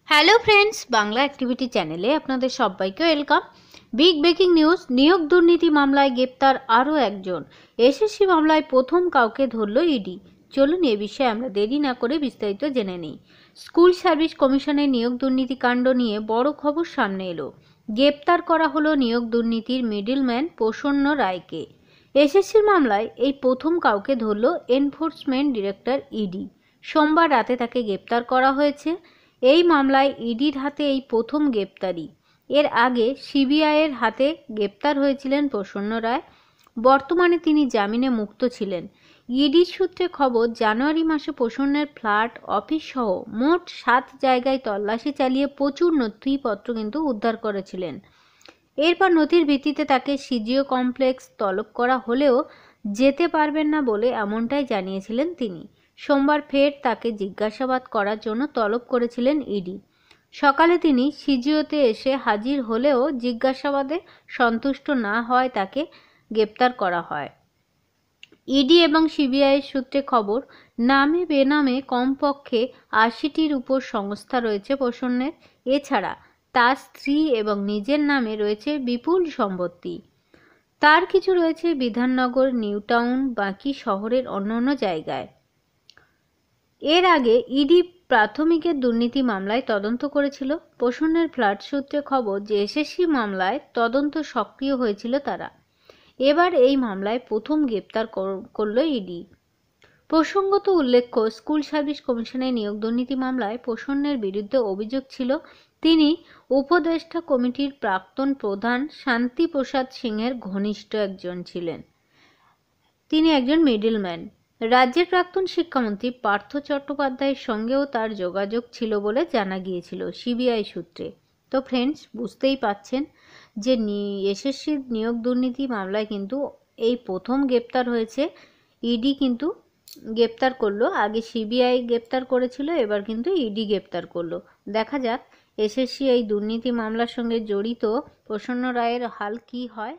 Hello friends, Bangla activity চ্যানেলে আপনাদের সবাইকে ওয়েলকাম। বিগ ব্রেকিং নিউজ, নিয়োগ দুর্নীতি মামলায় গ্রেপ্তার আরও একজন। এসএসসি মামলায় প্রথম কাউকে ধরল ইডি। চলুন এ বিষয়ে আমরা দেরি না করে বিস্তারিত জেনে নিই। স্কুল সার্ভিস কমিশনের নিয়োগ দুর্নীতি কাণ্ড নিয়ে বড় খবর সামনে এলো। গ্রেপ্তার করা হলো নিয়োগ দুর্নীতির মিডলম্যান প্রসন্ন রায়কে। এসএসসির মামলায় এই প্রথম কাউকে ধরল এনফোর্সমেন্ট ডিরেক্টর ইডি। সোমবার রাতে তাকে গ্রেপ্তার করা হয়েছে। এই মামলায় ইডির হাতে এই প্রথম গ্রেপ্তারি। এর আগে সিবিআইয়ের হাতে গ্রেপ্তার হয়েছিলেন প্রসন্ন রায়। বর্তমানে তিনি জামিনে মুক্ত ছিলেন। ইডির সূত্রে খবর, জানুয়ারি মাসে প্রসন্নের ফ্ল্যাট, অফিস সহ মোট 7 জায়গায় তল্লাশি চালিয়ে প্রচুর নথিপত্র কিন্তু উদ্ধার করেছিলেন। এরপর নথির ভিত্তিতে তাকে সিজিও কমপ্লেক্স তলব করা হলেও যেতে পারবেন না বলে এমনটাই জানিয়েছিলেন তিনি। সোমবার ফের তাকে জিজ্ঞাসাবাদ করার জন্য তলব করেছিলেন ইডি। সকালে তিনি সিজিওতে এসে হাজির হলেও জিজ্ঞাসাবাদে সন্তুষ্ট না হওয়ায় তাকে গ্রেপ্তার করা হয়। ইডি এবং সিবিআই সূত্রে খবর, নামে বেনামে কমপক্ষে 80টির উপর সংস্থা রয়েছে প্রসন্নের। এছাড়া তার স্ত্রী এবং নিজের নামে রয়েছে বিপুল সম্পত্তি। তার কিছু রয়েছে বিধাননগর, নিউ টাউন, বাকি শহরের অন্যান্য জায়গায়। এর আগে ইডি প্রাথমিকের দুর্নীতি মামলায় তদন্ত করেছিল। প্রসন্নের ফ্ল্যাট সূত্রে খবর যে এসএসসি মামলায় তদন্ত সক্রিয় হয়েছিল তারা। এবার এই মামলায় প্রথম গ্রেপ্তার করল ইডি। প্রসঙ্গত উল্লেখ্য, স্কুল সার্ভিস কমিশনের নিয়োগ দুর্নীতি মামলায় প্রসন্নের বিরুদ্ধে অভিযোগ ছিল তিনি উপদেষ্টা কমিটির প্রাক্তন প্রধান শান্তি প্রসাদ সিংয়ের ঘনিষ্ঠ একজন ছিলেন। তিনি একজন মিডলম্যান। রাজ্যের প্রাক্তন শিক্ষামন্ত্রী পার্থ চট্টোপাধ্যায়ের সঙ্গেও তার যোগাযোগ ছিল বলে জানা গিয়েছিল সিবিআই সূত্রে। তো ফ্রেন্ডস, বুঝতেই পাচ্ছেন যে এসএসসি নিয়োগ দুর্নীতি মামলায় কিন্তু এই প্রথম গ্রেপ্তার হয়েছে। ইডি কিন্তু গ্রেপ্তার করলো, আগে সিবিআই গ্রেপ্তার করেছিল, এবার কিন্তু ইডি গ্রেপ্তার করলো। দেখা যাক এসএসসি এই দুর্নীতি মামলার সঙ্গে জড়িত প্রসন্ন রায়ের হাল কি হয়।